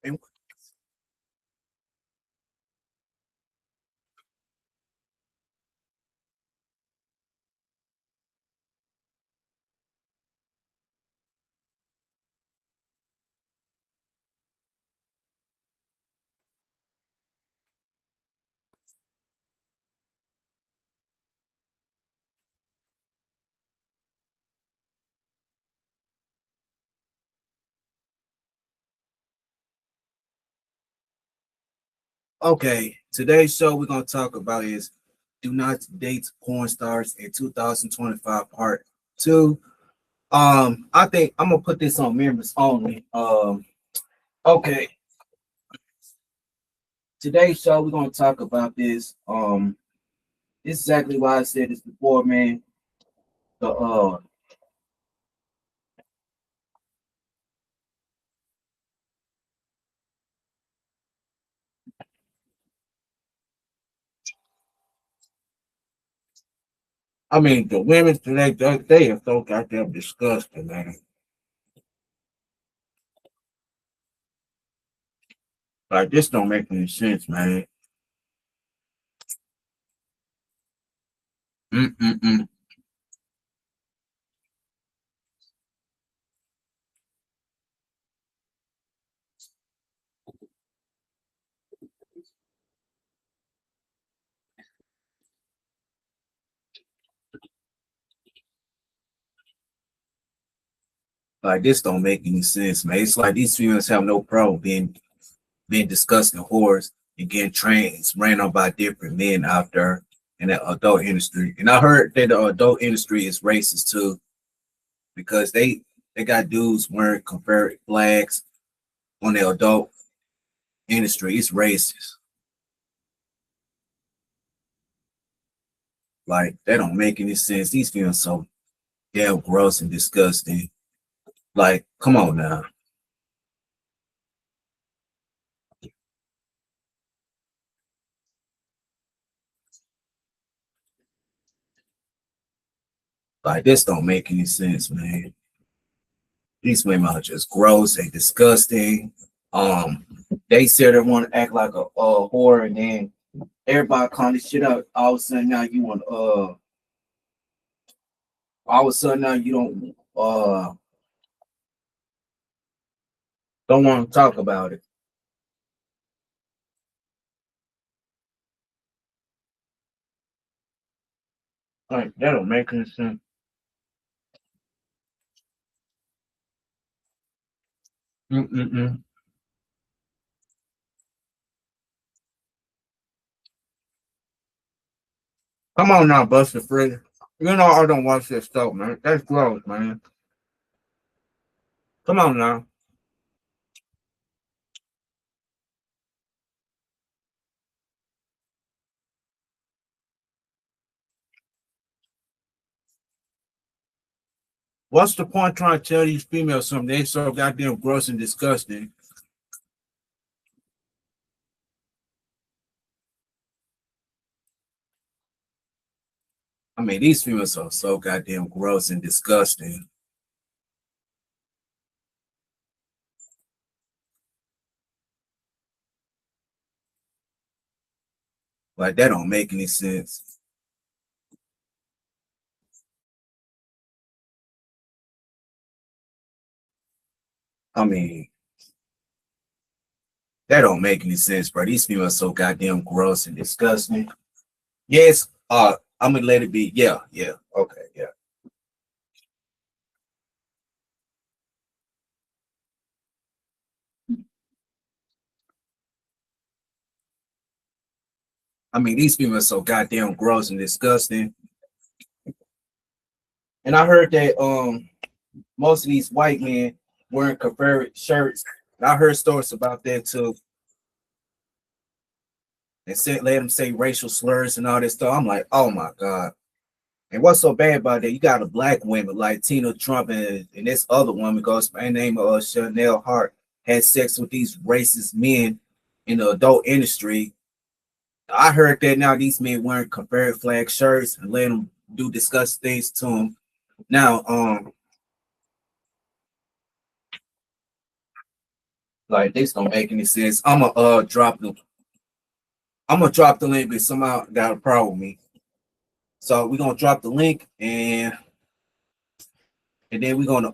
And okay, today's show we're gonna talk about is "Do Not Date Porn Stars" in 2025 Part Two. I think I'm gonna put this on members only. Okay, today's show we're gonna talk about this. This is exactly why I said this before, man. The I mean, the women today, they are so goddamn disgusting, man. Like, this don't make any sense, man. Mm-mm-mm. Like, this don't make any sense, man. It's like these females have no problem being disgusting whores and getting trained, ran on by different men out there in the adult industry. And I heard that the adult industry is racist too, because they got dudes wearing Confederate flags on the adult industry. It's racist. Like, that don't make any sense. These females so damn gross and disgusting. Like, come on now. Like, this don't make any sense, man. These women are just gross and disgusting. Um, they said they want to act like a whore, and then everybody calling this shit out. All of a sudden now you want all of a sudden now you don't want to talk about it. Like, that don't make any sense. Mm-mm-mm. Come on now, Buster Free. You know I don't watch this stuff, man. That's gross, man. Come on now. What's the point trying to tell these females something? They so goddamn gross and disgusting. I mean, these females are so goddamn gross and disgusting. Like, that don't make any sense. I mean, that don't make any sense, bro. These females are so goddamn gross and disgusting. Yes, I'm gonna let it be. Yeah, yeah, okay, yeah. I mean, these females are so goddamn gross and disgusting. And I heard that most of these white men wearing Confederate shirts. And I heard stories about that too. And said let them say racial slurs and all this stuff. I'm like, oh my god. And what's so bad about that? You got a black woman like Tina Trump and this other woman goes by the name of Chanel Hart had sex with these racist men in the adult industry. I heard that now these men wearing Confederate flag shirts and letting them do disgusting things to them. Now, Like this don't make any sense. I'm gonna drop the link, but somehow got a problem with me. So we're gonna drop the link and then we're gonna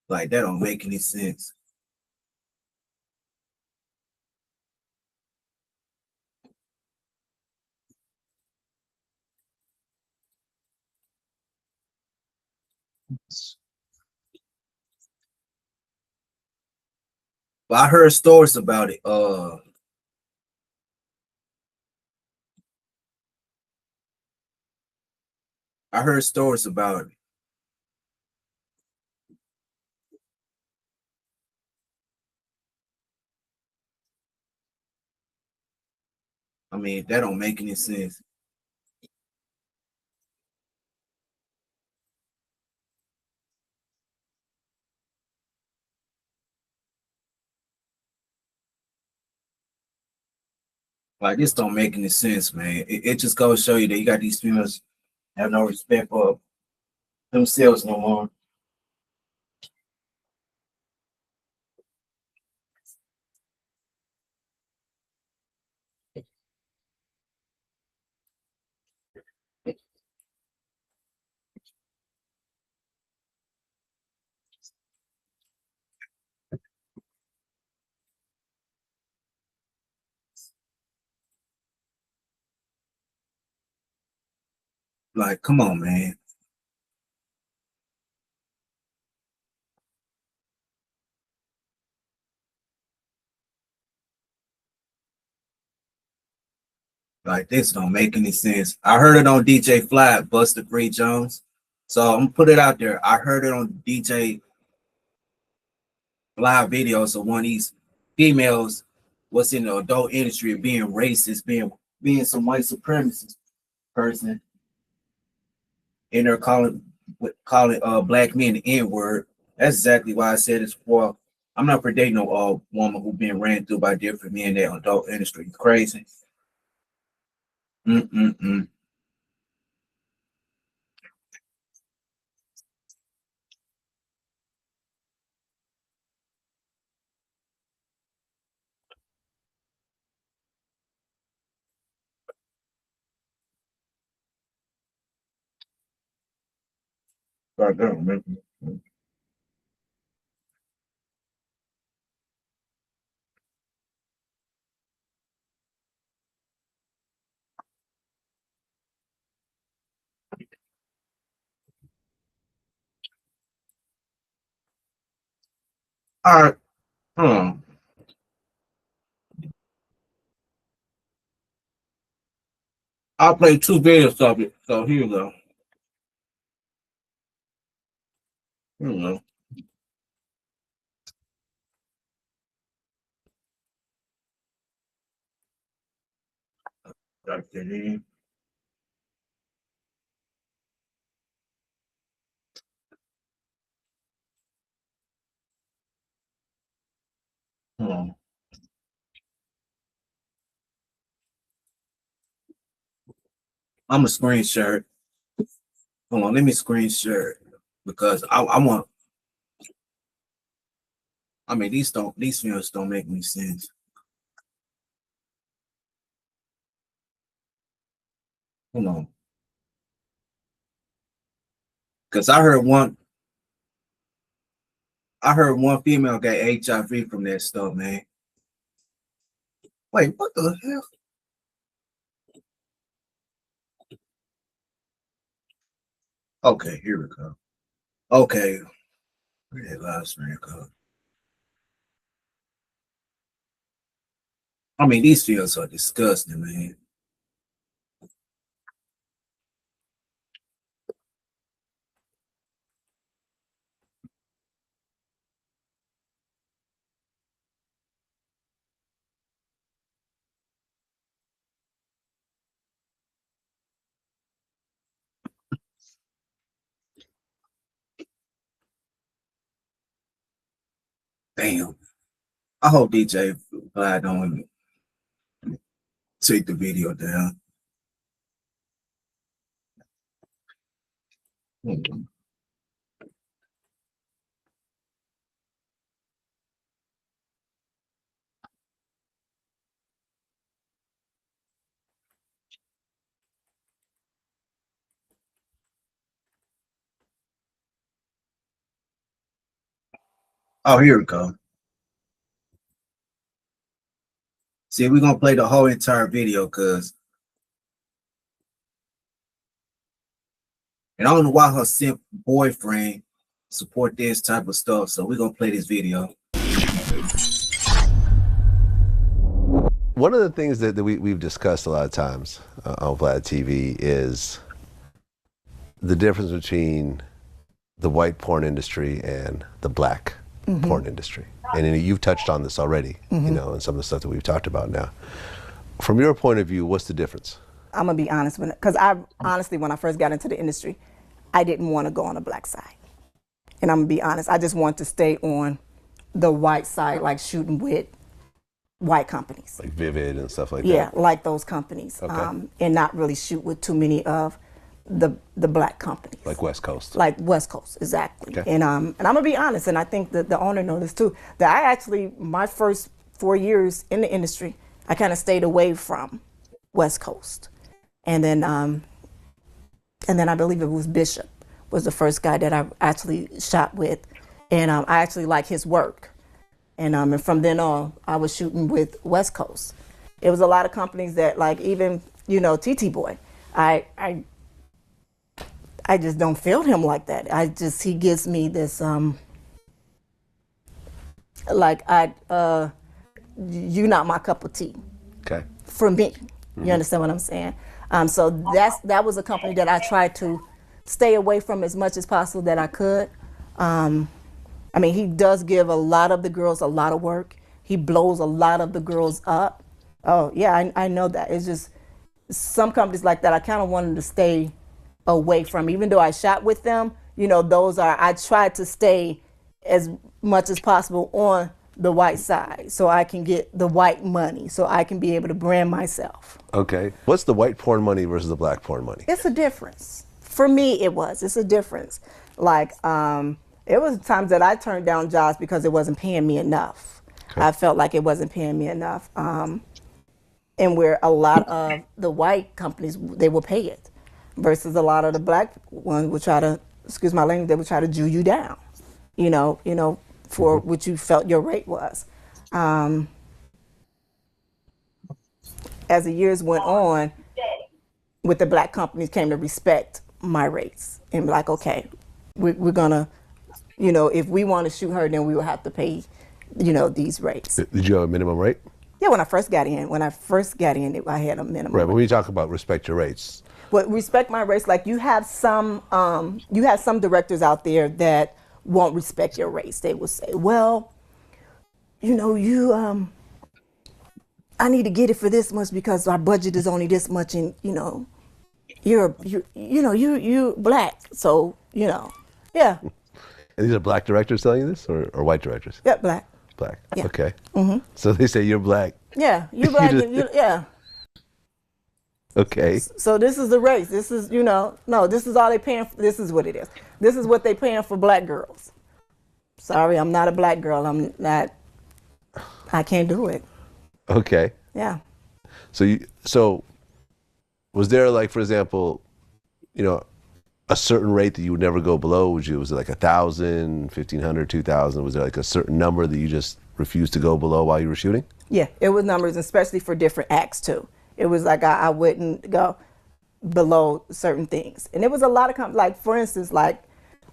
like that don't make any sense. But I heard stories about it. I heard stories about it. I mean, that don't make any sense. Like this don't make any sense, man. It just goes to show you that you got these females have no respect for themselves no more. Like, come on, man. Like this don't make any sense. I heard it on DJ Fly, Buster Free Jones. So I'm gonna put it out there. I heard it on DJ live videos of one of these females was in the adult industry of being racist, being some white supremacist person, and they're calling black men the N word. That's exactly why I said it's for. I'm not predating no woman who been ran through by different men in that adult industry. It's crazy. Mm-mm-mm. God damn, man. All right. Hmm. I'll play two videos of it. So here you go. Here you go. Got that in. Hmm. I'm a screen share. Hold on, let me screen share because I want. I mean, these films don't make any sense. Hold on, because I heard one female got HIV from that stuff, man. Wait, what the hell? Okay, here we go. Okay, where that live stream go? I mean, these films are disgusting, man. Damn. I hope DJ Fly don't take the video down. Oh, here we go. See, we're gonna play the whole entire video because and I don't know why her simp boyfriend support this type of stuff. So we're gonna play this video. One of the things that we've discussed a lot of times on Vlad TV is the difference between the white porn industry and the black porn industry. And you've touched on this already, you know, and some of the stuff that we've talked about now. From your point of view, what's the difference? I'm gonna be honest with it, because I honestly, when I first got into the industry, I didn't want to go on the black side. And I'm gonna be honest, I just want to stay on the white side, like shooting with white companies. Like Vivid and stuff like Yeah, that? like those companies. Okay. And not really shoot with too many of the black companies. Like West Coast? Like West Coast, exactly. Okay. And I'm gonna be honest, and I think that the owner knows this too, that I actually, my first 4 years in the industry, I kind of stayed away from West Coast. And then I believe it was Bishop was the first guy that I actually shot with, and I actually like his work. And from then on, I was shooting with West Coast. It was a lot of companies that, like, even, you know, TT Boy, I just don't feel him like that. He gives me this you not my cup of tea. Okay. For me, you understand what I'm saying? So that was a company that I tried to stay away from as much as possible that I could. I mean, he does give a lot of the girls a lot of work. He blows a lot of the girls up. Oh yeah, I know that. It's just some companies like that I kind of wanted to stay away from. Even though I shot with them, you know, I tried to stay as much as possible on the white side so I can get the white money, so I can be able to brand myself. Okay. What's the white porn money versus the black porn money? It's a difference. For me, it's a difference. Like, it was times that I turned down jobs because it wasn't paying me enough. Okay. I felt like it wasn't paying me enough. And where a lot of the white companies, they will pay it, versus a lot of the black ones would try to, excuse my language, they would try to Jew you down, you know, for what you felt your rate was. As the years went on, with the black companies came to respect my rates and be like, okay, we're gonna, you know, if we want to shoot her, then we will have to pay, you know, these rates. Did you have a minimum rate? Yeah, when I first got in, I had a minimum. Right, but when you talk about respect your rates. But respect my rates, like you have some directors out there that won't respect your race. They will say, well, you know, I need to get it for this much because our budget is only this much, and you know, you're black, so you know, yeah. And these are black directors telling you this, or white directors? Yeah, black. Black. Yeah. Okay. So they say you're black. Yeah, you black. Yeah. Okay. So this is the race. This is, you know, no, this is all they paying for. This is what it is. This is what they paying for black girls. Sorry, I'm not a black girl. I can't do it. Okay. Yeah. So was there, like, for example, you know, a certain rate that you would never go below? Was it like 1,000, 1,500, 2,000? Was there like a certain number that you just refused to go below while you were shooting? Yeah, it was numbers, especially for different acts too. It was like I wouldn't go below certain things. And it was a lot of like, for instance, like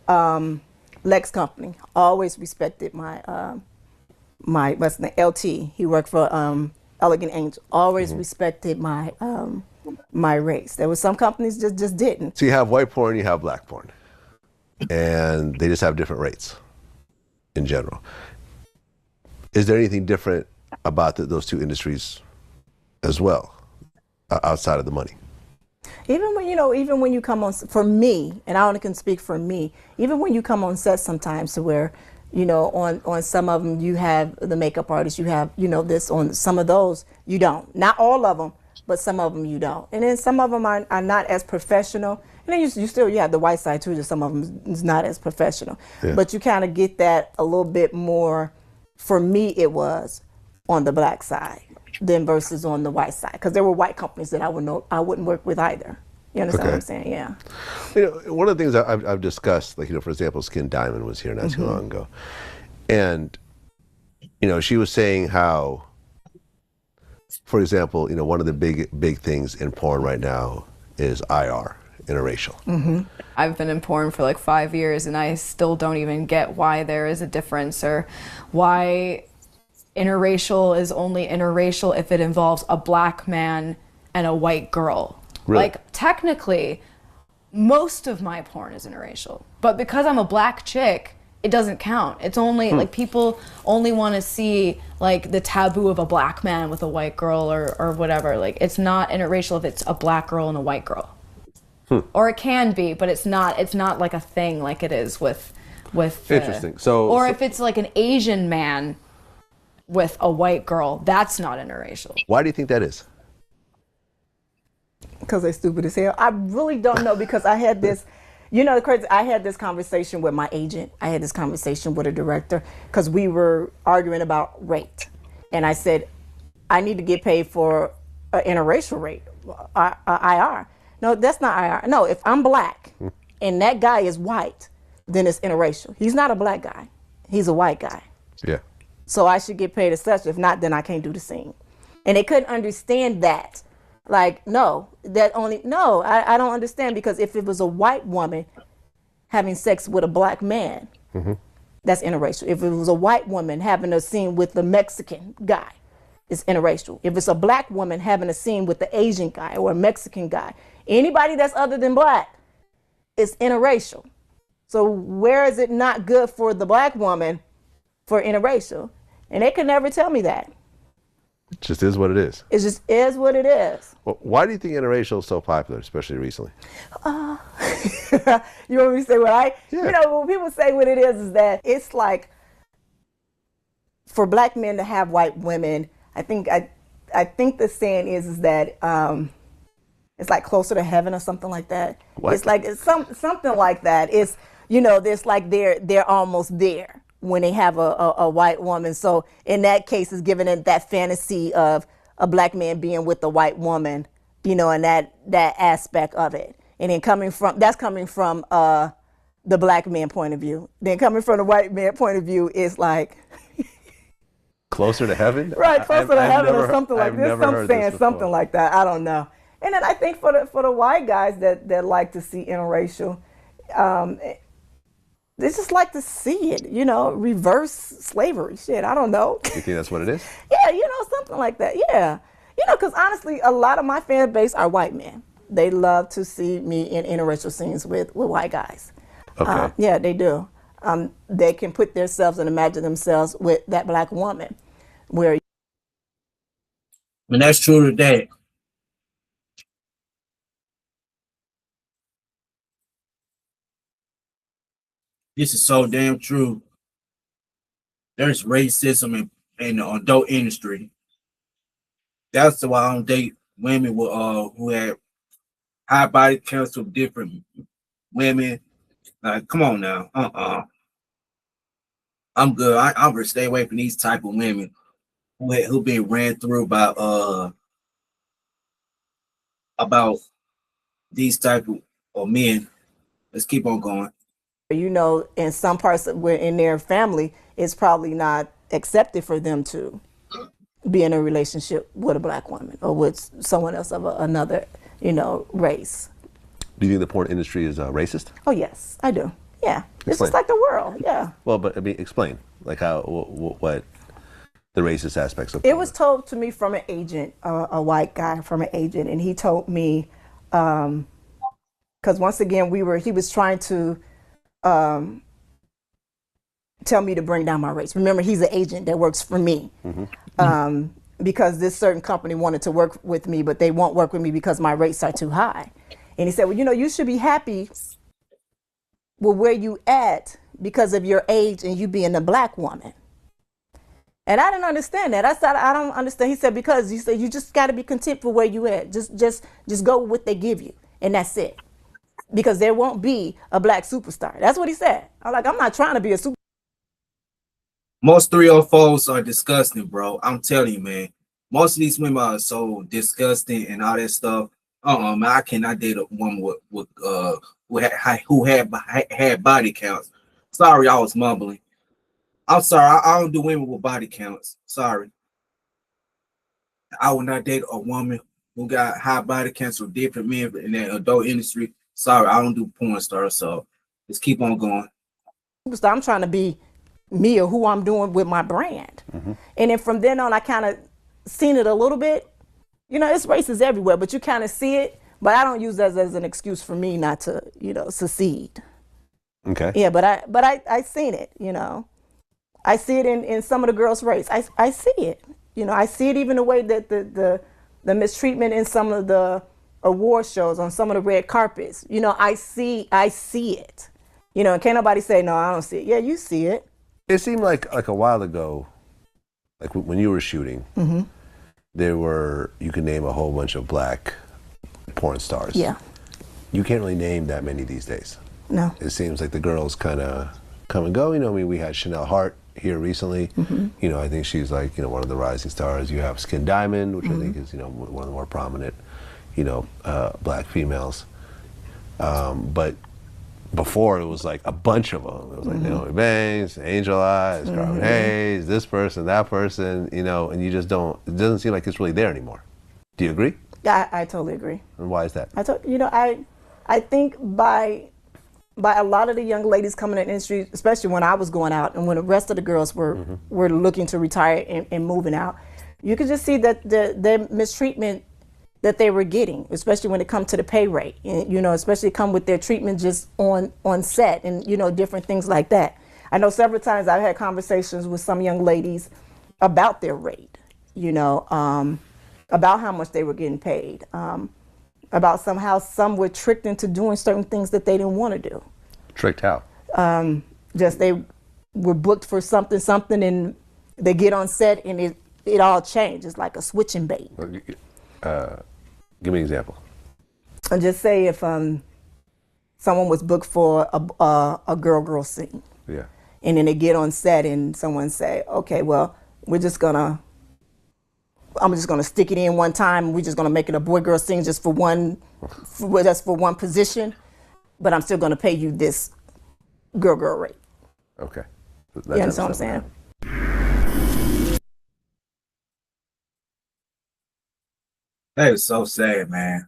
Lex Company always respected my what's the name, LT. He worked for Elegant Angel. Always respected my my race. There was some companies just didn't. So you have white porn, you have black porn, and they just have different rates in general. Is there anything different about those two industries as well, outside of the money? Even when you come on, for me, and I only can speak for me, even when you come on set sometimes to where, you know, on some of them you have the makeup artist, you have, you know, this, on some of those you don't. Not all of them, but some of them you don't. And then some of them are not as professional, And then you still you have the white side too. Just some of them is not as professional, Yeah. but you kind of get that a little bit more. For me, it was on the black side than versus on the white side, because there were white companies that I wouldn't work with either. You understand what I'm saying? Yeah. You know, one of the things I've discussed, like, you know, for example, Skin Diamond was here not too long ago, and you know, she was saying how, for example, you know, one of the big things in porn right now is IR, interracial. I've been in porn for like 5 years and I still don't even get why there is a difference, or why interracial is only interracial if it involves a black man and a white girl. Really? Like, technically, most of my porn is interracial, but because I'm a black chick, it doesn't count. It's only like people only want to see like the taboo of a black man with a white girl or whatever. Like, it's not interracial if it's a black girl and a white girl. Or it can be, but it's not like a thing like it is with Interesting. Or if it's like an Asian man with a white girl, that's not interracial. Why do you think that is? Because they're stupid as hell. I really don't know, because I had this, you know, crazy. I had this conversation with my agent. I had this conversation with a director, because we were arguing about rate, and I said, I need to get paid for an interracial rate, IR. No, that's not IR. No, if I'm black and that guy is white, then it's interracial. He's not a black guy. He's a white guy. Yeah. So I should get paid as such. If not, then I can't do the scene. And they couldn't understand that. Like, no, I don't understand, because if it was a white woman having sex with a black man, that's interracial. If it was a white woman having a scene with the Mexican guy, it's interracial. If it's a black woman having a scene with the Asian guy or a Mexican guy, anybody that's other than black, it's interracial. So where is it not good for the black woman for interracial? And they could never tell me that. It just is what it is. It just is what it is. Well, why do you think interracial is so popular, especially recently? You want me to say what you know, when people say what it is that it's like, for black men to have white women, I think the saying is that it's like closer to heaven or something like that. What? It's like something like that. It's, you know, it's like they're almost there when they have a white woman. So in that case, it's giving it that fantasy of a black man being with a white woman, you know, and that aspect of it. And then coming from the black man point of view. Then coming from the white man point of view is like Closer to heaven? Right, closer to heaven or something like this. Some saying something like that. I don't know. And then I think for the white guys that like to see interracial, they just like to see it, you know, reverse slavery. Shit, I don't know. You think that's what it is? Yeah, you know, something like that. Yeah. You know, because honestly, a lot of my fan base are white men. They love to see me in interracial scenes with white guys. Okay. Yeah, they do. They can put themselves and imagine themselves with that black woman. Where, and that's true today. This is so damn true. There's racism in the adult industry. That's why I don't date women with who have high body counts with different women. Like, come on now. I'm good. I'm gonna stay away from these type of women who been ran through about these type of men. Let's keep on going. you know, in some parts in their family, it's probably not accepted for them to be in a relationship with a black woman or with someone else of another, you know, race. Do you think the porn industry is racist? Oh yes, I do. Yeah, Explain. It's just like the world. Yeah. Well, but I mean, explain like how what the racist aspects of porn. It was told to me from an agent, a white guy from an agent, and he told me, because once again he was trying to tell me to bring down my rates. Remember, he's an agent that works for me. Mm-hmm. Because this certain company wanted to work with me, but they won't work with me because my rates are too high. And he said, well, you know, you should be happy with where you at because of your age and you being a black woman. And I didn't understand that. I said, I don't understand. He said, because you just got to be content for where you at. Just go with what they give you. And that's it. because there won't be a black superstar. That's what he said. I'm like, I'm not trying to be a super. Most 304s are disgusting, bro. I'm telling you, man. Most of these women are so disgusting and all that stuff. Man, I cannot date a woman with who had body counts. Sorry, I was mumbling. I'm sorry, I don't do women with body counts. Sorry, I would not date a woman who got high body counts with different men in the adult industry. Sorry, I don't do porn stars. So let's keep on going. Superstar. I'm trying to be me or who I'm doing with my brand. And then from then on, I kind of seen it a little bit. You know, it's races everywhere, but you kind of see it. But I don't use that as an excuse for me not to, succeed. Okay. Yeah, but I seen it. I see it in some of the girls' race. I see it. I see it even the way that the mistreatment in some of the award shows on some of the red carpets. I see it. And can't nobody say no, I don't see it. Yeah, you see it. It seemed like a while ago, like when you were shooting, you could name a whole bunch of black porn stars. Yeah. You can't really name that many these days. No. It seems like the girls kind of come and go. We had Chanel Hart here recently. I think she's like, one of the rising stars. You have Skin Diamond, which I think is, one of the more prominent, black females. But before it was like a bunch of them. It was like Naomi Banks, Angel Eyes, Carmen Hayes, this person, that person, and you just don't, it doesn't seem like it's really there anymore. Do you agree? Yeah, I totally agree. And why is that? I think by a lot of the young ladies coming in the industry, especially when I was going out and when the rest of the girls were looking to retire and moving out, you could just see that the mistreatment that they were getting, especially when it comes to the pay rate, and, especially come with their treatment just on set and, different things like that. I know several times I've had conversations with some young ladies about their rate, about how much they were getting paid, about somehow some were tricked into doing certain things that they didn't want to do. Tricked how? Just they were booked for something, and they get on set and it all changed. It's like a switching bait. Give me an example. And just say if someone was booked for a girl scene. Yeah. And then they get on set and someone say, okay, well, I'm just gonna stick it in one time. We're just gonna make it a boy-girl scene just for one position, but I'm still gonna pay you this girl rate. Okay. You understand what I'm saying? That is so sad, man.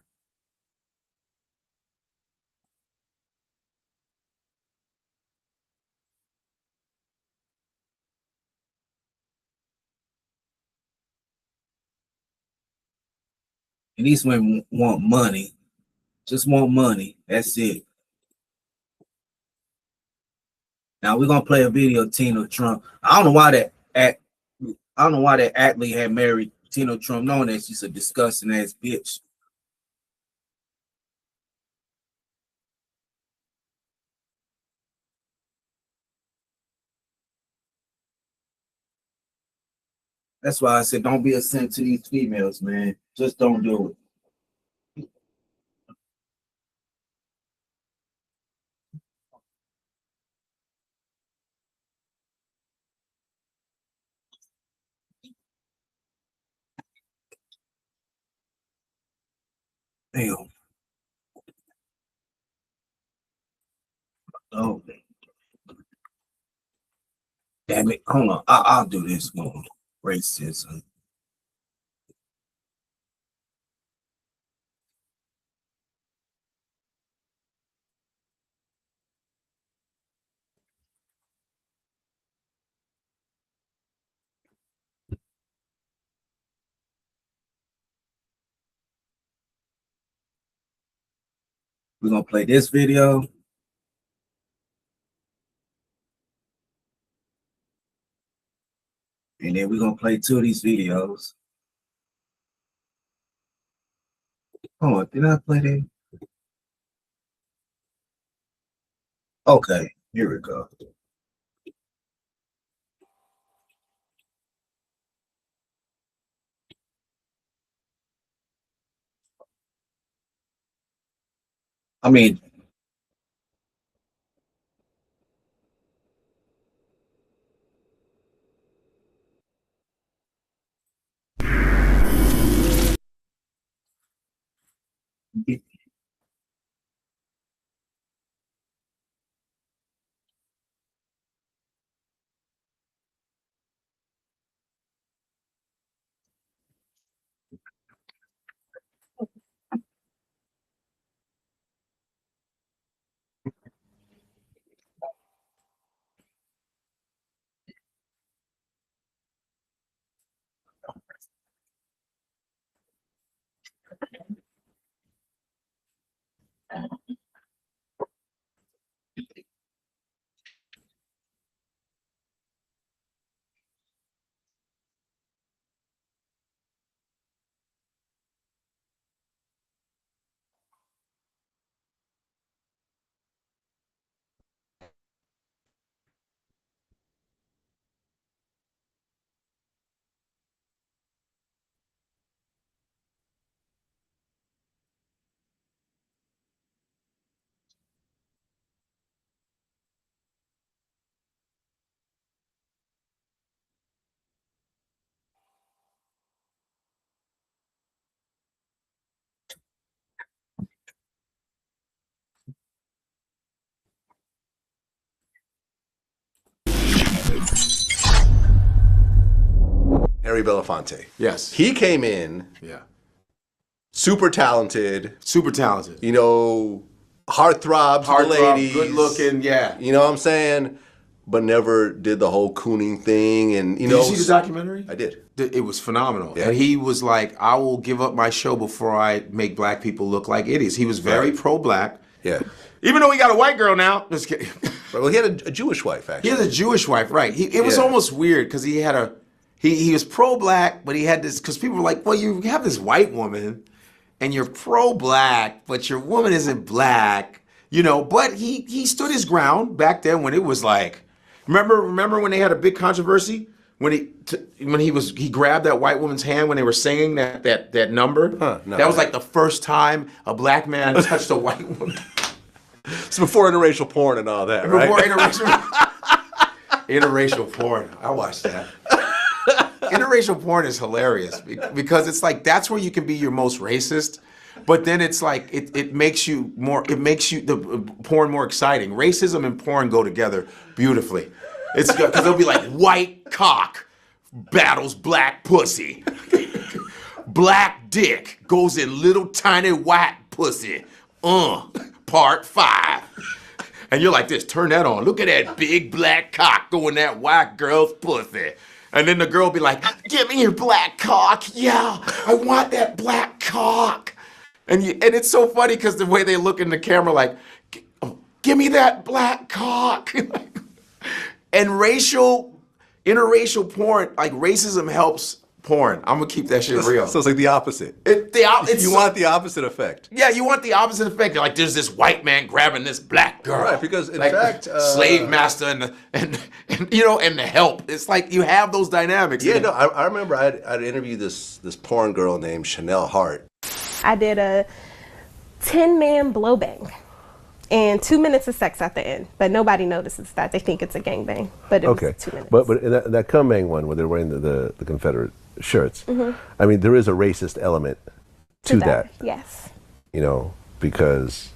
And these women want money, just want money. That's it. Now we're gonna play a video of Tina Trump. I don't know why that athlete had married Tina Trump, knowing that she's a disgusting ass bitch. That's why I said don't be a simp to these females, man. Just don't do it. Damn. Oh, damn it. Hold on. I'll do this one. Racism. We're gonna play this video. And then we're gonna play two of these videos. Oh, did I play that? Okay, here we go. I mean, Harry Belafonte. Yes. He came in Yeah. super talented, Super talented. you know, heartthrobs for Heartthrob, ladies. good looking, yeah. You know what I'm saying? But never did the whole cooning thing. And, you Did know. you see the documentary? I did. It was phenomenal. Yeah. And he was like, I will give up my show before I make black people look like idiots. He was very Right. pro-black. Yeah. Even though he got a white girl now. Just kidding. Well, he had a Jewish wife, actually. He has a Jewish wife, right. It was Yeah. almost weird because he had he was pro-black, but he had this, because people were like, well, you have this white woman and you're pro-black, but your woman isn't black, you know, but he stood his ground back then when it was like, remember when they had a big controversy? When he grabbed that white woman's hand when they were singing that number? Huh, no. That was like the first time a black man touched a white woman. It's before interracial porn and all that, right? Before interracial porn. I watched that. Interracial porn is hilarious because it's like that's where you can be your most racist, but then it's like it makes you the porn more exciting. Racism and porn go together beautifully. It's because they'll be like white cock battles black pussy. Black dick goes in little tiny white pussy. Part 5. And you're like this, turn that on. Look at that big black cock going that white girl's pussy. And then the girl will be like, give me your black cock. Yeah, I want that black cock. And it's so funny because the way they look in the camera like, give me that black cock. And interracial porn, like racism helps porn. I'm gonna keep that shit real. So it's like the opposite. You want the opposite effect. Yeah, you want the opposite effect. Like there's this white man grabbing this black girl. Right, because in like, fact, slave master and you know, and the help. It's like you have those dynamics. Yeah, no, I remember I'd interviewed this porn girl named Chanel Hart. I did a 10-man blow bang and 2 minutes of sex at the end, but nobody notices that. They think it's a gangbang, but it was 2 minutes. But in that cum bang one where they're wearing the Confederate shirts, I mean, there is a racist element to that. Yes. You know, because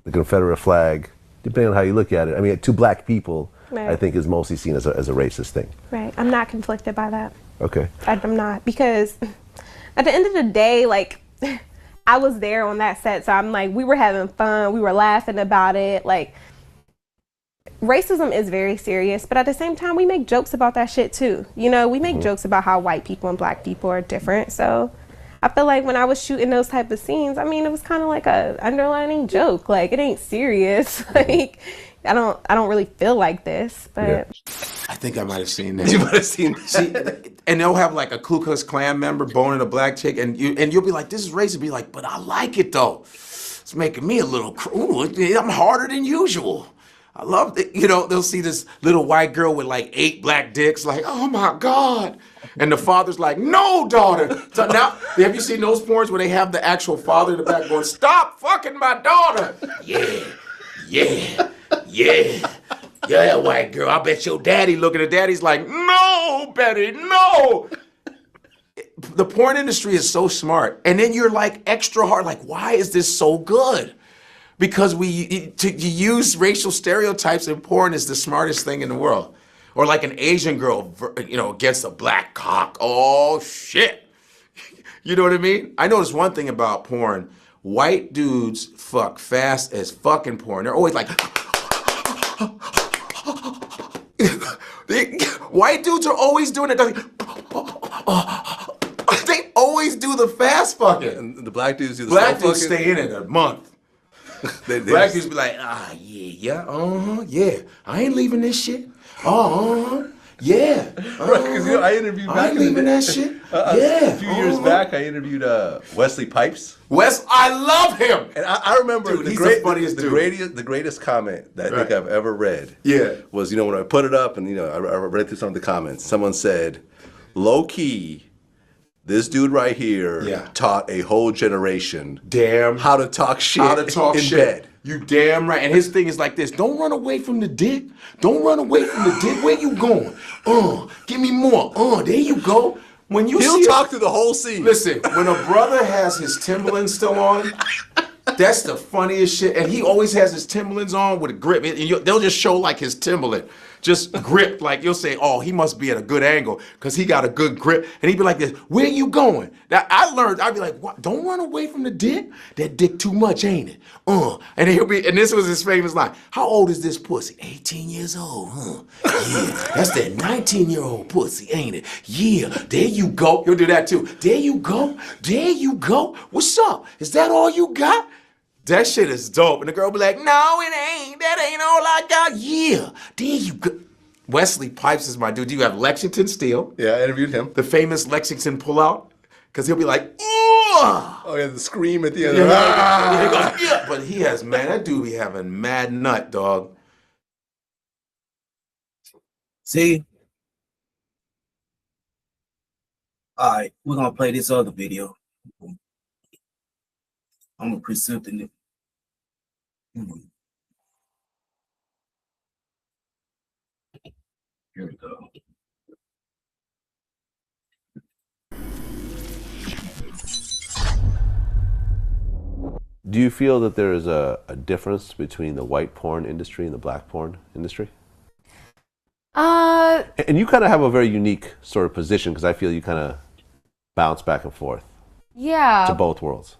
the Confederate flag, depending on how you look at it, I mean, to black people, Right. I think is mostly seen as a racist thing. Right. I'm not conflicted by that. Okay. I'm not, because at the end of the day, like, I was there on that set, so I'm like, we were having fun, we were laughing about it. Like, racism is very serious, but at the same time, we make jokes about that shit too. You know, we make jokes about how white people and black people are different. So I feel like when I was shooting those type of scenes, I mean, it was kind of like a underlining joke. Like, it ain't serious. Like, I don't really feel like this, but. Yeah. I think I might have seen that. You might have seen that. See, and they'll have like a Ku Klux Klan member boning a black chick, and you'll be like, "This is racist." Be like, "But I like it though. It's making me a little. Ooh, I'm harder than usual. I love it." You know, they'll see this little white girl with like 8 black dicks, like, "Oh my God," and the father's like, "No, daughter." So now, have you seen those porns where they have the actual father in the back going, "Stop fucking my daughter"? Yeah, white girl, I bet your daddy looking at daddy's like, "No, Betty, no." The porn industry is so smart. And then you're like extra hard, like, why is this so good? Because to use racial stereotypes in porn is the smartest thing in the world. Or like an Asian girl, you know, against a black cock. Oh, shit. You know what I mean? I noticed one thing about porn. White dudes fuck fast as fucking porn. They're always like... White dudes are always doing it. They always always do the fast fucking. And the black dudes do the Black slow dudes fucking. stay in it a month. They Black just- dudes be like, yeah. I ain't leaving this shit. Yeah. Right, because I interviewed I back ain't in the leaving day. that shit. Yeah. A few years back, I interviewed Wesley Pipes. Wes, I love him. And I remember Dude, he's the funniest the dude. the greatest comment that I think Right. I've ever read. Yeah. Was, when I put it up and I read through some of the comments. Someone said, low key, this dude right here taught a whole generation Damn. how to talk shit in bed. You damn right. And his thing is like this. Don't run away from the dick. Don't run away from the dick. Where you going? Give me more. There you go. When you He'll see talk through the whole scene. Listen, when a brother has his Timberlands still on, that's the funniest shit. And he always has his Timberlands on with a grip. And they'll just show like his Timberland. Just gripped, like you'll say, oh, he must be at a good angle because he got a good grip. And he'd be like this, where you going? Now, I learned, I'd be like, what? Don't run away from the dick? That dick too much, ain't it? And and this was his famous line, how old is this pussy? 18 years old, huh? Yeah, that's that 19-year-old pussy, ain't it? Yeah, there you go. He'll do that too. There you go. What's up? Is that all you got? That shit is dope. And the girl be like, no, it ain't. That ain't all I got. Yeah, there you go. Wesley Pipes is my dude. Do you have Lexington Steel? Yeah, I interviewed him. The famous Lexington pullout? Because he'll be like, ooh. Oh, yeah, the scream at the end. Yeah, he goes, yeah. But he has, man, that dude be having mad nut, dog. See? All right, we're gonna play this other video. I'm gonna present it. Here we go. Do you feel that there is a difference between the white porn industry and the black porn industry? And you kind of have a very unique sort of position because I feel you kind of bounce back and forth to both worlds.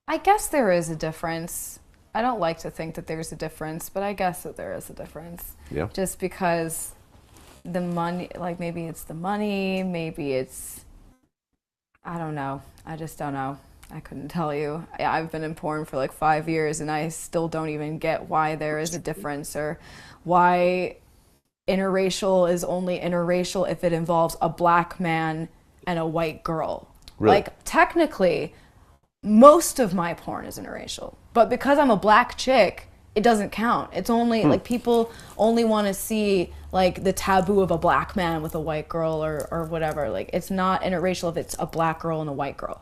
I guess there is a difference. I don't like to think that there's a difference, but I guess that there is a difference. Yeah. Just because the money, like maybe it's the money, maybe it's, I don't know. I just don't know. I couldn't tell you. I've been in porn for like 5 years and I still don't even get why there is a difference or why interracial is only interracial if it involves a black man and a white girl. Really? Like technically, most of my porn is interracial, but because I'm a black chick, it doesn't count. It's only like people only want to see like the taboo of a black man with a white girl or whatever. Like it's not interracial if it's a black girl and a white girl.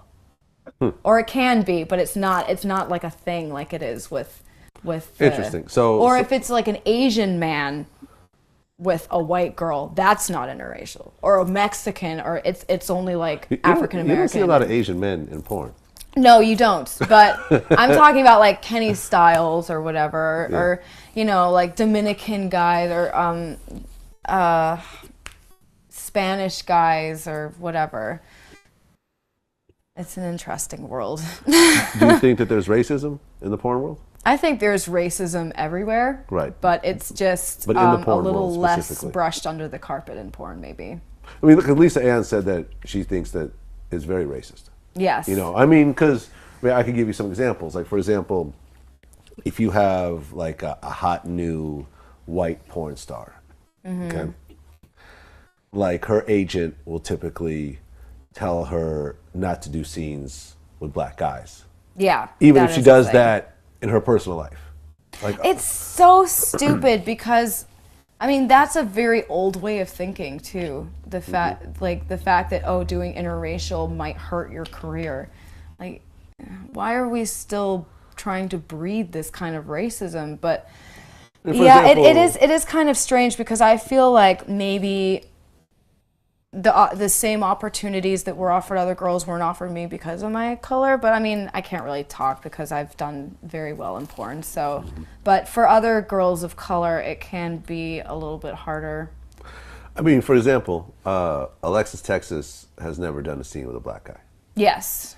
Or it can be, but it's not like a thing like it is with Interesting. Or if it's like an Asian man with a white girl, that's not interracial. Or a Mexican, or it's only like African American. You don't see a lot of Asian men in porn. No, you don't. But I'm talking about like Kenny Styles or whatever, or like Dominican guys or Spanish guys or whatever. It's an interesting world. Do you think that there's racism in the porn world? I think there's racism everywhere. Right. But it's just But in the a porn little world less specifically. brushed under the carpet in porn, maybe. I mean, look, Lisa Ann said that she thinks that it's very racist. Yes. I mean, because I could give you some examples. Like, for example, if you have like a hot new white porn star, okay, like her agent will typically tell her not to do scenes with black guys, Yeah. even that if she is the does thing. that in her personal life. Like, It's so stupid because, I mean, that's a very old way of thinking too. The fact that doing interracial might hurt your career. Like, why are we still trying to breed this kind of racism? But yeah, it is kind of strange because I feel like maybe the same opportunities that were offered other girls weren't offered me because of my color. But I mean, I can't really talk because I've done very well in porn. So, but for other girls of color, it can be a little bit harder. I mean, for example, Alexis Texas has never done a scene with a black guy. Yes.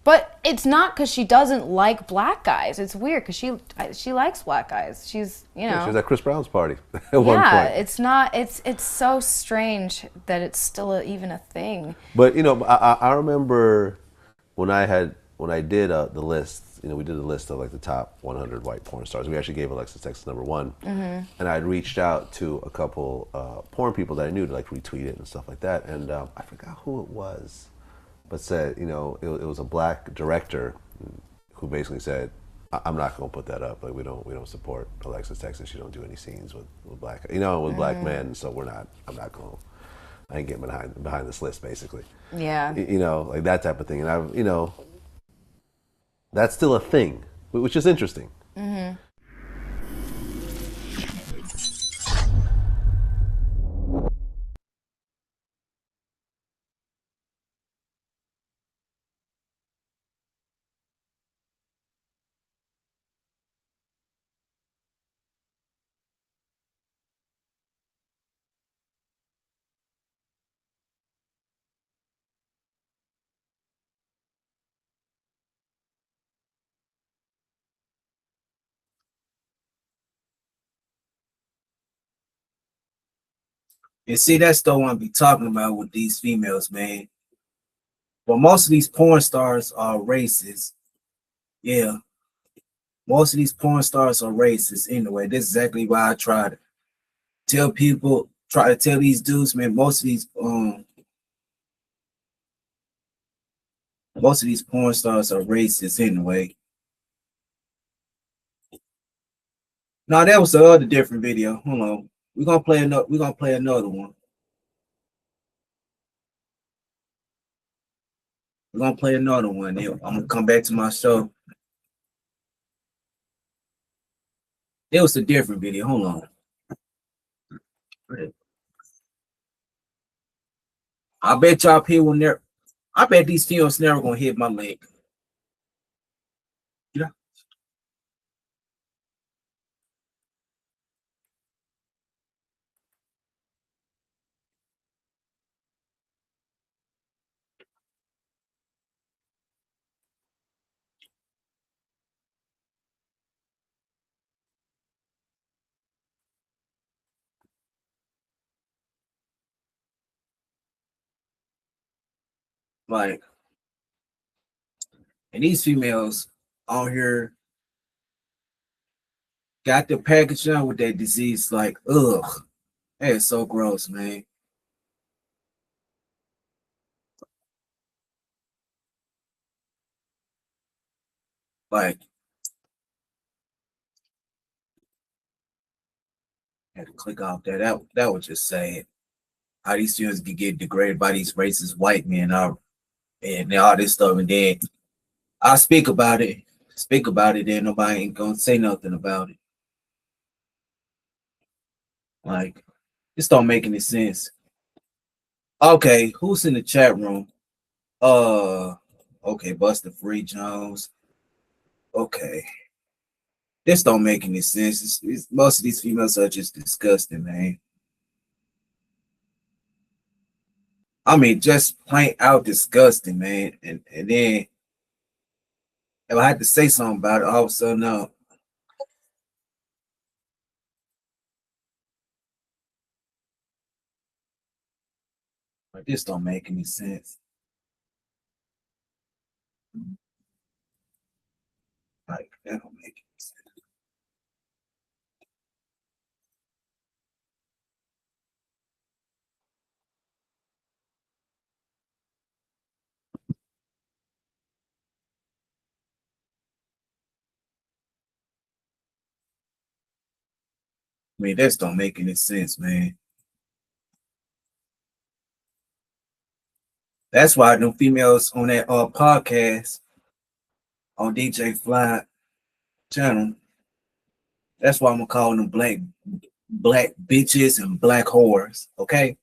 But it's not because she doesn't like black guys. It's weird because she likes black guys. She's, Yeah, she was at Chris Brown's party at one Yeah, point. it's not. It's so strange that it's still even a thing. But I remember when I did the list, we did a list of like the top 100 white porn stars. We actually gave Alexis Texas number one, and I'd reached out to a couple porn people that I knew to like retweet it and stuff like that. And I forgot who it was, but said it was a black director who basically said, I'm not going to put that up. Like we don't support Alexis Texas. She don't do any scenes with black with black men. So I'm not going. I ain't getting behind this list basically. Yeah. Like that type of thing. And I've that's still a thing, which is interesting. And see, that's the one I be talking about with these females, man. But most of these porn stars are racist. Yeah, most of these porn stars are racist anyway. This is exactly why I try to tell these dudes, man, most of these porn stars are racist anyway. Now that was the other different video. Hold on. We're gonna play another one. We're gonna play another one. Then I'm gonna come back to my show. It was a different video. Hold on. I bet y'all people will never. I bet these films never gonna hit my link. Yeah. Like, and these females out here got the package on with that disease. Like, ugh, that is so gross, man. Like, I had to click off that. That was just sad. How these students can get degraded by these racist white men and all this stuff, and then I speak about it, and nobody ain't gonna say nothing about it. Like, this don't make any sense. Okay, who's in the chat room? Okay, Buster Free Jones. Okay, this don't make any sense. Most of these females are just disgusting, man. I mean, just plain out disgusting, man. And then if I had to say something about it, all of a sudden, no. Like, this don't make any sense. Like, that don't make any sense. I mean, this don't make any sense, man. That's why them females on that podcast on DJ Fly channel. That's why I'm gonna call them black bitches and black whores. Okay,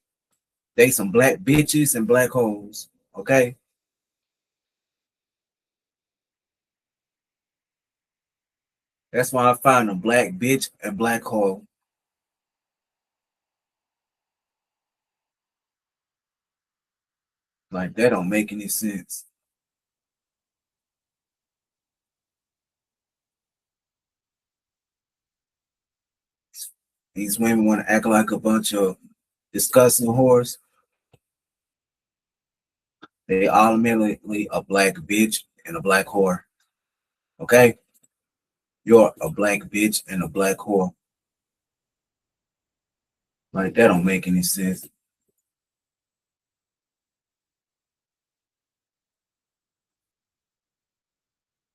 they some black bitches and black hoes. Okay, that's why I find them black bitch and black hoe. Like, that don't make any sense. These women want to act like a bunch of disgusting whores. They automatically a black bitch and a black whore. Okay? You're a black bitch and a black whore. Like that don't make any sense.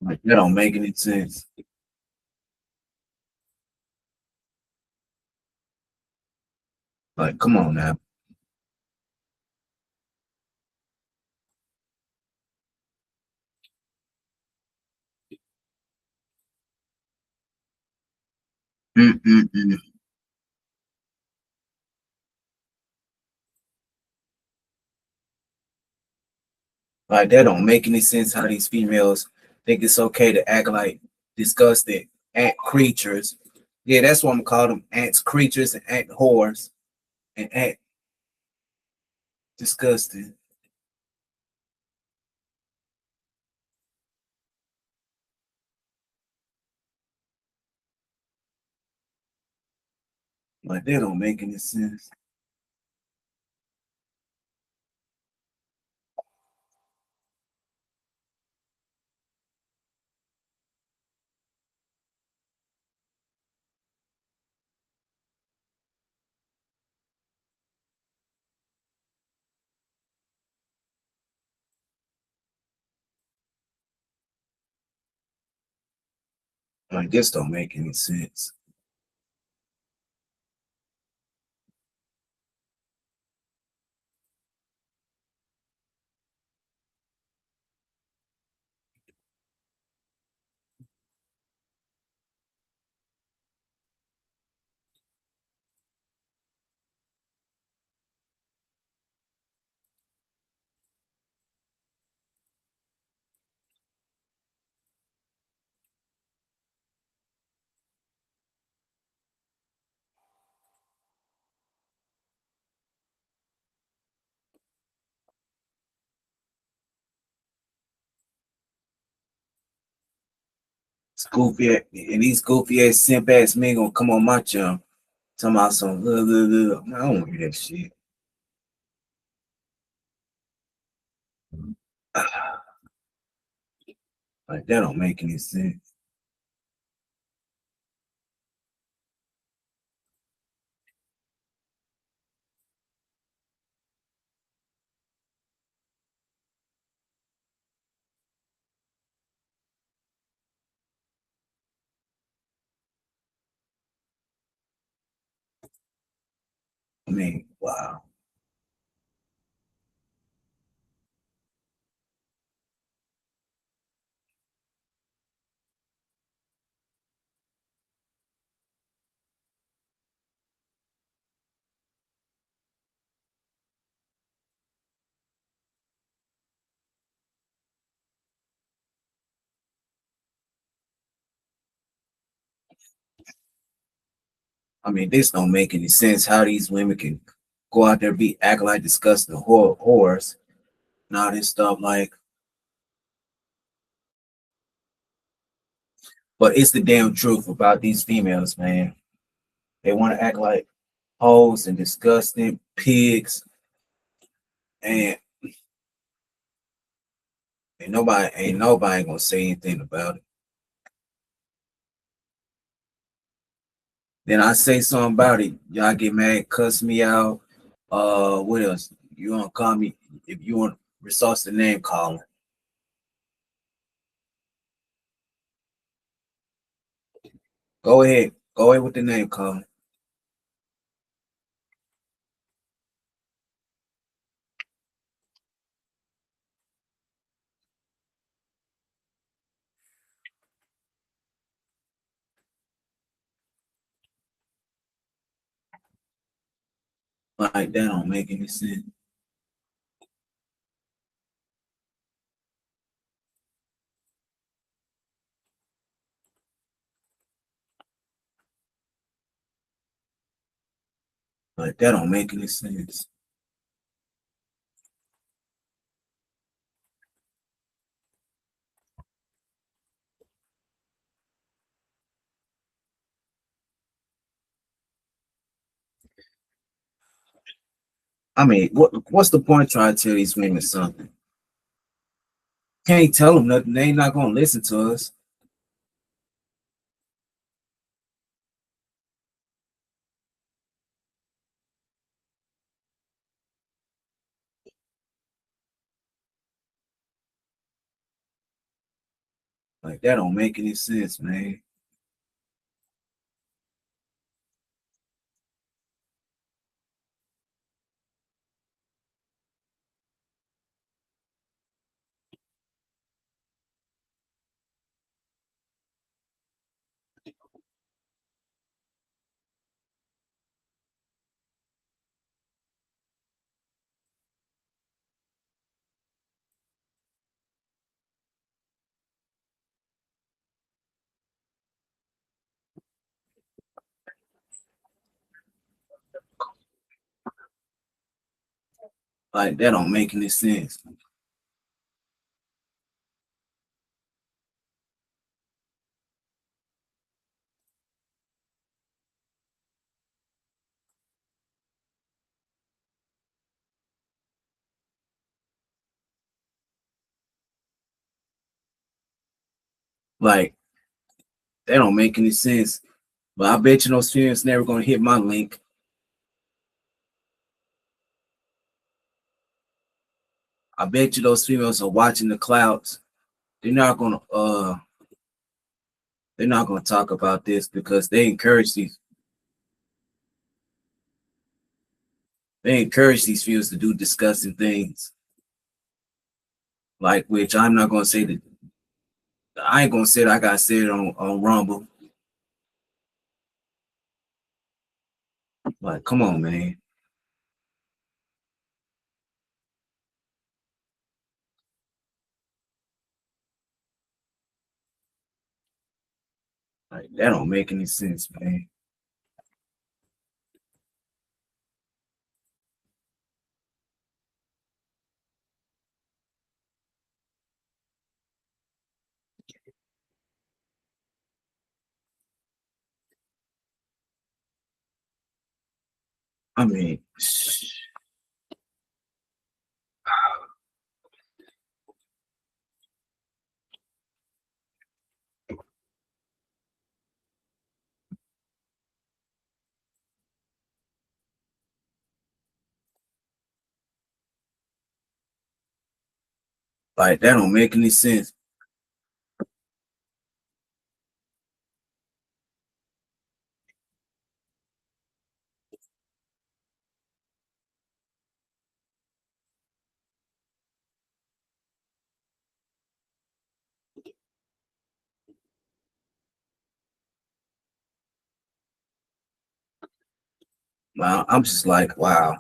Like that don't make any sense. Like, come on now. Mm-mm-mm. Like that don't make any sense how these females think it's okay to act like disgusting ant creatures. Yeah, that's what I'm calling them, ants creatures and ant whores and ant disgusting. Like that don't make any sense. Like this don't make any sense. Goofy and these goofy ass simp ass men gonna come on my channel talking about some I don't want to hear that shit. Like that don't make any sense. I mean, wow. I mean, this don't make any sense. How these women can go out there be acting like disgusting whores and all this stuff. Like, but it's the damn truth about these females, man. They want to act like hoes and disgusting pigs, and ain't nobody gonna say anything about it. Then I say something about it, y'all get mad, cuss me out. What else? You wanna call me if you want resource the name calling. Go ahead. Go ahead with the name calling. Like that don't make any sense. Like that don't make any sense. I mean, what's the point trying to tell these women something? Can't tell them nothing. They ain't not gonna listen to us. Like that don't make any sense, man. Like that don't make any sense. Like that don't make any sense. But I bet you those females never gonna hit my link. I bet you those females are watching the clouds. They're not gonna they're not gonna talk about this because they encourage these females to do disgusting things. Like which I'm not gonna say that I ain't gonna say that I gotta say it on Rumble. Like, come on, man. Like that don't make any sense, man. I mean, like that don't make any sense. Wow, I'm just like, wow.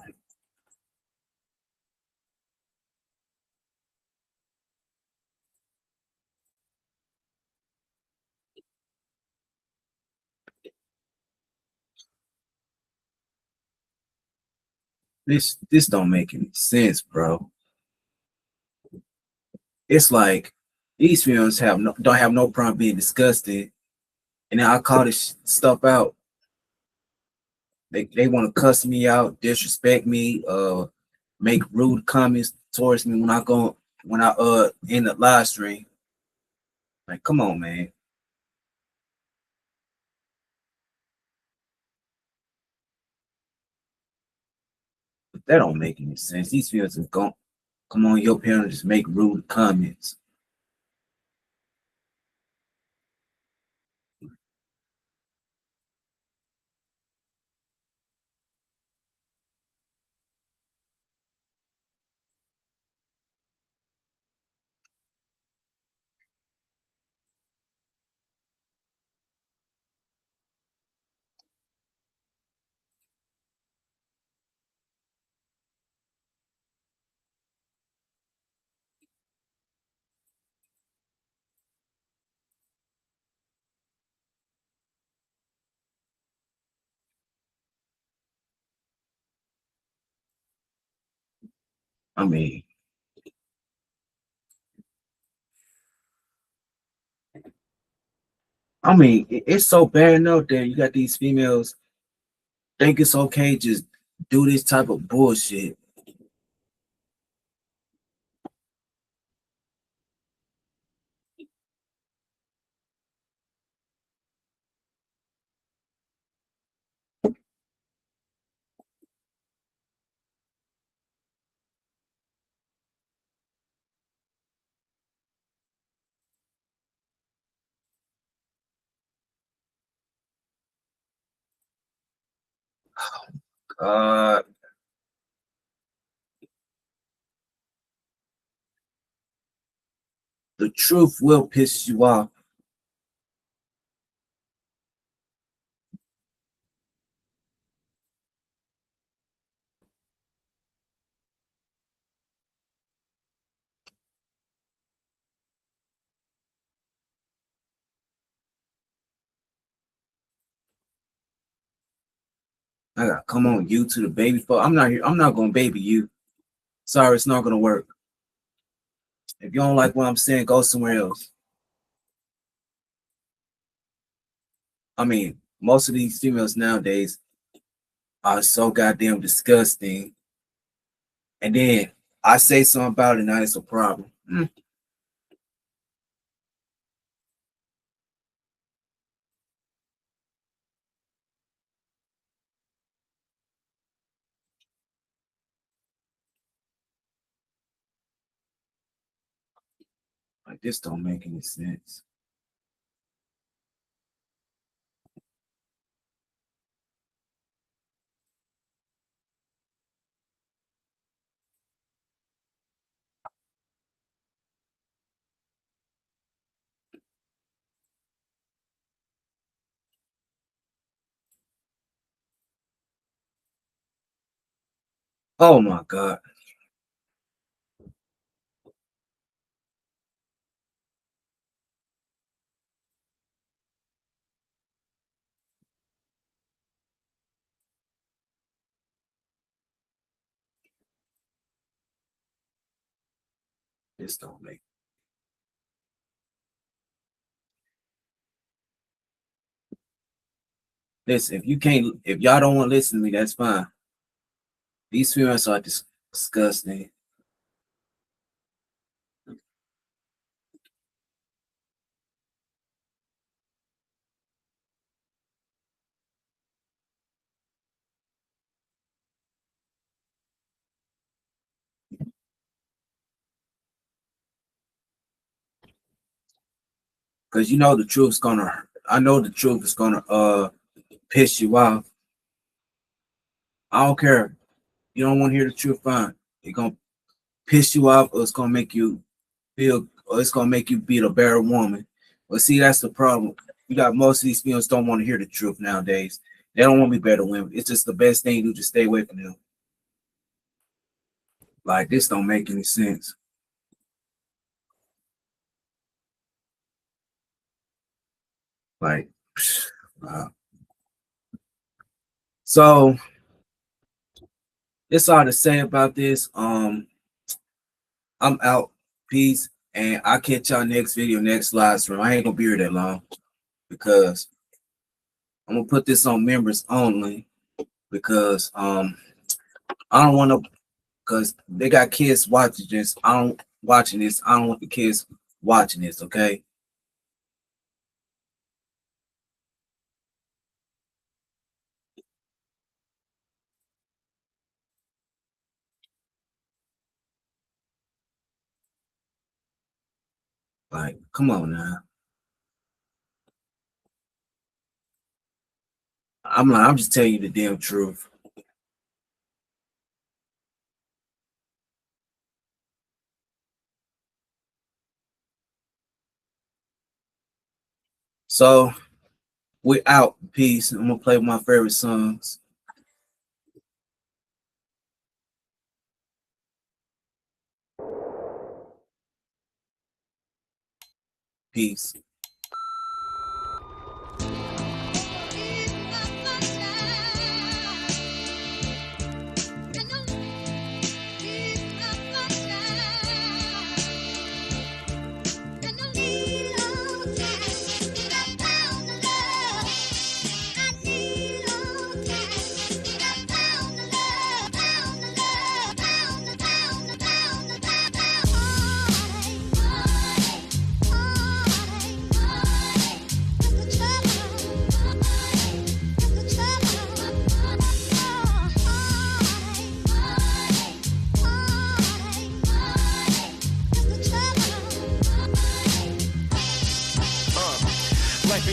This don't make any sense, bro. It's like these films don't have no problem being disgusted, and then I call this stuff out. They want to cuss me out, disrespect me, make rude comments towards me when I in the live stream. Like, come on, man. That don't make any sense. These films are going come on your panel and just make rude comments. I mean, it's so bad out there. You got these females think it's okay just do this type of bullshit. Uh, the truth will piss you off. I gotta come on you to the baby fuck. I'm not here. I'm not gonna baby you. Sorry, it's not gonna work. If you don't like what I'm saying, go somewhere else. I mean, most of these females nowadays are so goddamn disgusting. And then I say something about it, now it's a problem. Like this don't make any sense. Oh my God. This don't make. Listen, if y'all don't want to listen to me, that's fine. These females are disgusting. Cause you know the truth's gonna. I know the truth is gonna piss you off. I don't care. You don't want to hear the truth, fine. It's gonna piss you off, or it's gonna make you feel, or it's gonna make you be a better woman. But see, that's the problem. You got most of these females don't want to hear the truth nowadays. They don't want to be better women. It's just the best thing to do, just stay away from them. Like this don't make any sense. Like, wow. So that's all to say about this. I'm out. Peace. And I'll catch y'all next video, next live stream. I ain't gonna be here that long because I'm gonna put this on members only because I don't want to, because they got kids watching this. I don't want the kids watching this, okay? Like, come on now. I'm just telling you the damn truth. So we're out. Peace. I'm gonna play my favorite songs. Peace.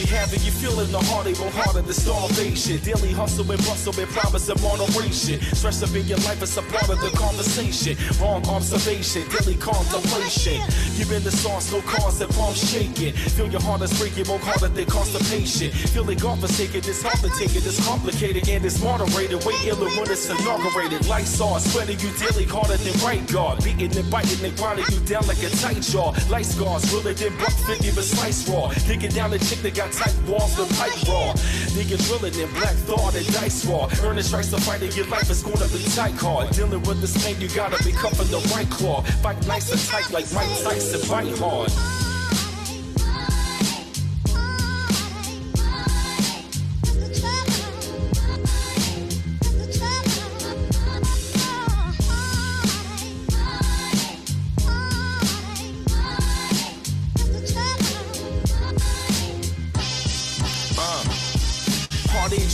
having you feeling the heartache or harder the starvation. Daily hustle and bustle and promise of moderation. Stress up in your life is a part of the conversation. Wrong observation, daily contemplation. Giving the sauce, no cause and palm shaking. Feel your heart is breaking, more harder than constipation. Feeling golf is taking, it's hard to take it, it's complicated and it's moderated. Way iller when it's inaugurated. Lights are sweating you daily harder than right guard. Beating and biting and grinding you down like a tight jaw. Light scars, realer than buck 50 but slice raw. Digging down the chick that got tight walls with pipe raw. Digging drilling in black thought and dice raw. Earning strikes to fight in your life is gonna be tight hard. Dealing with this pain, you gotta be cuffing the right claw. Fight nice and tight like Mike Tyson, bite hard.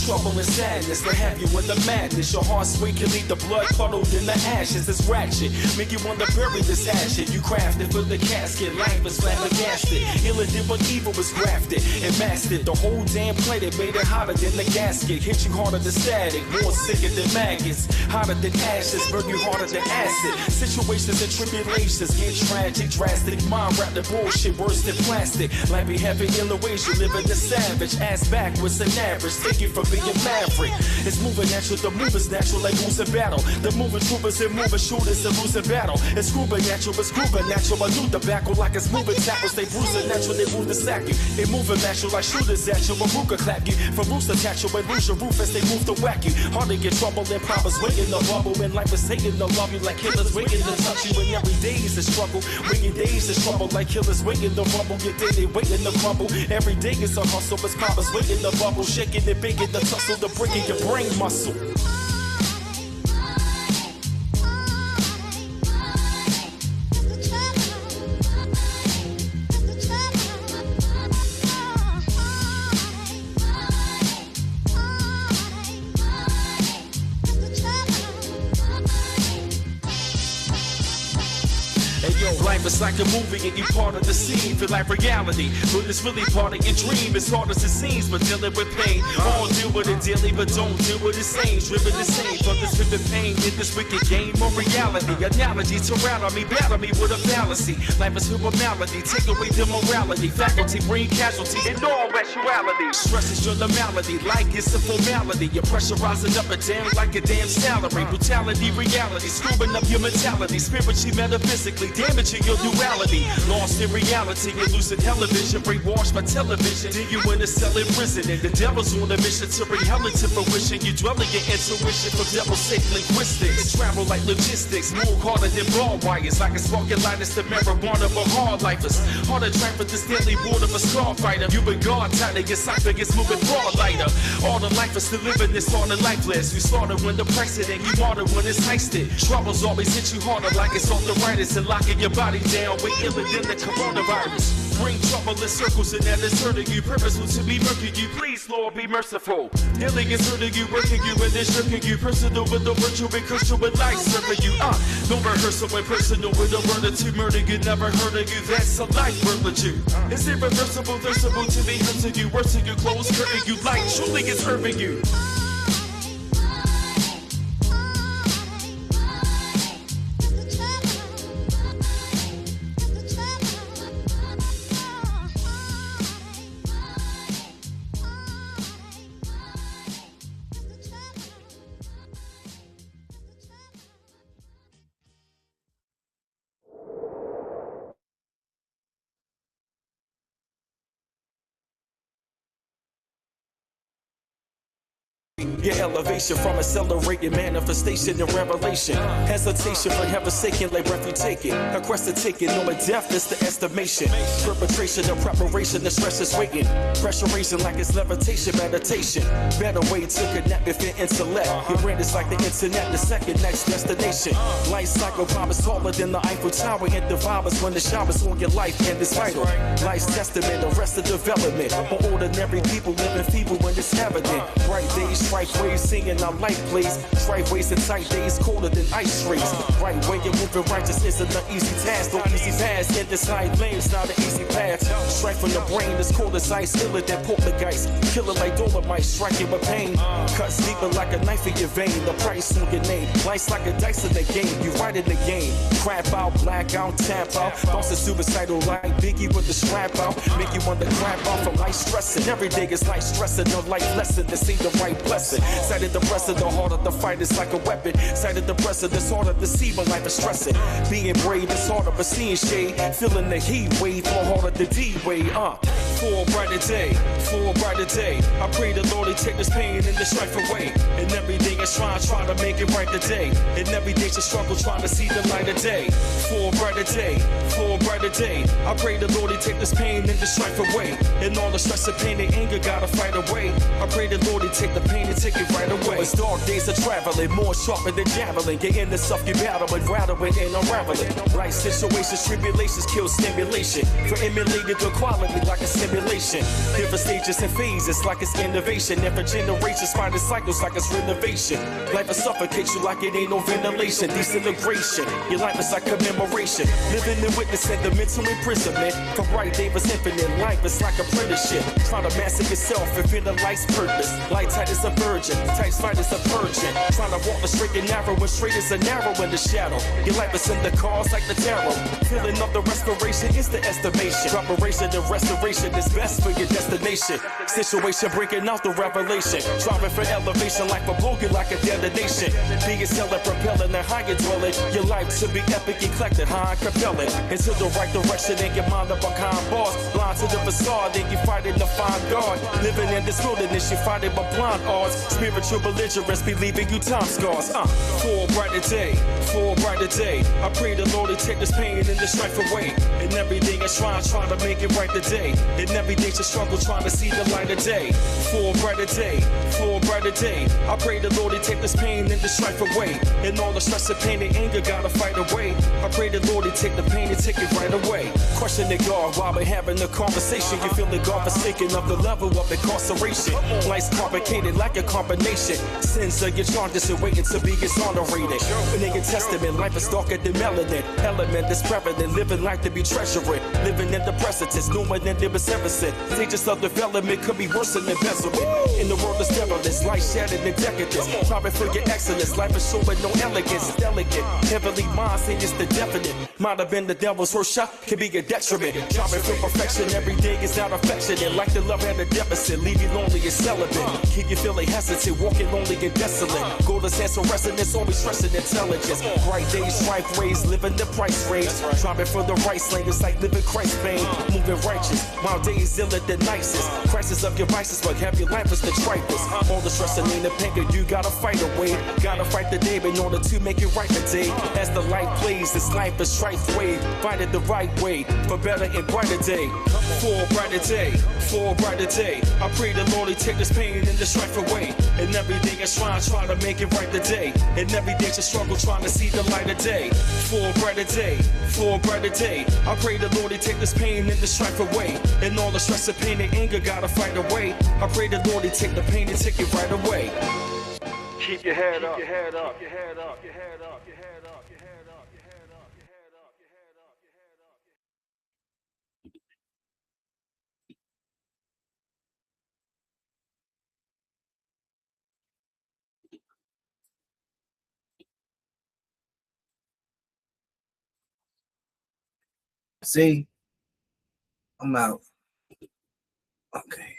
Trouble and sadness, they have you in the madness. Your heart sweet can leave the blood puddled in the ashes. It's ratchet, make you wanna bury this ashes. You crafted for the casket, life is flabbergasted. Iller than what evil was grafted and mastered. The whole damn planet made it hotter than the gasket. Hit you harder than static, more sicker than maggots. Hotter than ashes, burn you harder than acid. Situations and tribulations get tragic, drastic. Mind wrapped in bullshit, worse than plastic. Life be heavy in the ways you live in the savage. Ass backwards and average, take it from being maverick. It's moving natural, the move is natural like losing battle. The moving troopers and moving shooters and losing battle. It's grooving natural, it's grooving natural. I knew the back like it's moving tackles. They bruising natural, they move to sack you. They moving natural like shooters at you. A ruka clap you. From roots to catch you and lose your roof as they move to whack you. Hard to get trouble and problems waiting to bubble. And life is hating to love you like killers waiting to touch you. And every day is a struggle. Waiting days is trouble like killers waiting to rumble. Your day they waiting to crumble. Every day is a hustle, it's problems waiting to bubble. Shaking and baking the tussle, the breaking your brain muscle. Life is like a movie and you part of the scene. Feel like reality, but it's really part of your dream. It's hard as it seems, but dealing with pain. All deal with it daily, but don't deal with the same. Driven the same from this vivid pain in this wicked game of reality. Analogy to rattle me, battle me with a fallacy. Life is human malady, take away the morality. Faculty, bring casualty, and all rationality. Stress is your normality, like it's a formality. You're pressurizing up and down like a damn salary. Brutality, reality, screwing up your mentality. Spiritually, metaphysically, damaging your duality. Lost in reality, you're losing television. Brainwashed by television, then you in a cell in prison. And the devil's on a mission to bring hell into fruition. You dwell in your intuition from devil's sick linguistics. Travel like logistics, move harder than ball wires. Like a sparking light, it's the marijuana for hard lifers. Hard to track for this deadly ward of a scar fighter. You been guard tighter, your cipher gets moving broad lighter. All the lifers still living this on the lifeless. You slaughter when the president, you martyr when it's heisted. Troubles always hit you harder like it's arthritis and locking your body down way iller than the coronavirus. Bring trouble in circles and that is hurting you. Purposeful to be murking you, please Lord be merciful. Healing is hurting you, working you and then shirking you. Personal with the virtue and Christian with life serving you. No rehearsal and personal with a word or two. Murder you, never heard of you, that's a life with you. It's irreversible, versatile to be hurting you. Worse than you, close curtain you, like truly is hurting you. Your elevation from accelerated manifestation and revelation. Hesitation for heaven's sake and let breath you take it. A quest to take it, knowing death is the estimation. Perpetration of preparation, the stress is waiting. Pressure raising like it's levitation, meditation. Better way to connect with your intellect. Your brain is like the internet, the second next destination. Life cycle bomb is taller than the Eiffel Tower. And the vibes when the shower's on your life and it's vital. Life's testament, arrested development. For ordinary people living feeble when it's evident. Bright days, strife ways, singing our life plays. Strife ways and tight days colder than ice rays. Right way you're moving righteous isn't an easy task. No easy pass in this high lane's not an easy path. Strike from the brain, it's cold as ice, iller than poltergeist. Killer like Dolomite, striking with pain. Cuts deeper like a knife in your vein. The price on your name, life's like a dice in the game. You right in the game. Crap out, black out, tap out. Boss is suicidal like Biggie with the strap out. Make you want to crap out from life stressing. Every day is life stressing, no life lesson. This ain't the right blessing. Sighted the rest of the harder the fight is like a weapon. Sighted the rest of this harder to see, but life is stressing. Being brave is harder, but seeing shade. Feeling the heat wave, more harder the D wave. For a brighter day, for a brighter day. I pray the Lord he take this pain and this strife away. And every day I try to make it right today. And every day's a struggle trying to see the light of day. For a brighter day, for a brighter day. I pray the Lord he take this pain and this strife away. And all the stress and pain and anger gotta fight away. I pray the Lord he take the pain and take it right away. It's dark days of traveling, more sharper than javelin. Get in the stuff you battling, rattling and unraveling. Life situations, tribulations kill stimulation. For emulated to quality like a simulation. Different stages and phases like it's innovation. Never generations, fighting cycles like it's renovation. Life will suffocate you like it ain't no ventilation. Disintegration, your life is like commemoration. Living and witnessing the mental imprisonment. For right, Davis infinite. Life is like apprenticeship. Trying to master yourself and feel the life's purpose. Light tight as a virgin, tight fight as a virgin. Trying to walk the straight and narrow, and straight as a narrow in the shadow. Your life is in the cars like the tarot. Feeling of the respiration is the estimation. Preparation and restoration is best for your destination. Situation breaking out the revelation. Striving for elevation like a bogey, like a detonation. Being selling, propelling, and higher dwelling. Your life should be epic, eclectic, high and compelling. Into the right direction and get mind up on kind bars. Blind to the facade, then you fighting to find God. Living in this wilderness, you fighting by blind odds. Spiritual belligerence be leaving you time scars. For a brighter day, for a brighter day. I pray the Lord to take this pain and this strife away. And every day I try to make it right today. And every day's a struggle trying to see the light of day. For a brighter day, for a brighter day. I pray the Lord to take this pain and this strife away. And all the stress and pain and anger gotta fight away. I pray the Lord to take the pain and take it right away. Questioning God while we're having a conversation. You feel the God forsaken of the level of incarceration. Life's complicated like a combination. Sins of your charges and waiting to be exonerated. In your testament, life is darker than melanin. Element that's prevalent, living life to be treasuring. Living in the precedence, knowing that there was ever sin. Stages of development could be worse than embezzlement. In the world of sterilness, life shattered in decadence. Striving for your excellence, life is showing no elegance. It's delicate, heavily mind saying it's the definite. Might have been the devil's first shot, could be a detriment. Striving for perfection, every day is not affectionate. Like the love had a deficit, leave you lonely and celibate. Keep you feeling hesitant, walking lonely and desolate. Go to sense of resonance, always stressing intelligence. Bright days, strife ways, living the price range. Striving for the right lane, it's like living Christ pain. Moving righteous, while days ill at the nicest. Crisis of your vices, but have your life is the trifest. All the stress and the pain, you gotta fight away. Gotta fight the day in order to make it right today. As the light plays, this life is strife way. Fight it the right way, for better and brighter day. For a brighter day, for a brighter day. I pray the Lord he take this pain and this strife away. And every day I try to make it right today. And every day's a struggle trying to see the light of day. For a brighter day, for a brighter day. I pray the Lord he take this pain and this strife away. And all the stress and pain and anger gotta fight away. I pray the Lord he take the pain and take it right away. Keep your head up, your head up, your head up, your head up, your head up, your head up, your head up, your head up, your head up, your head up. See, I'm out. Okay.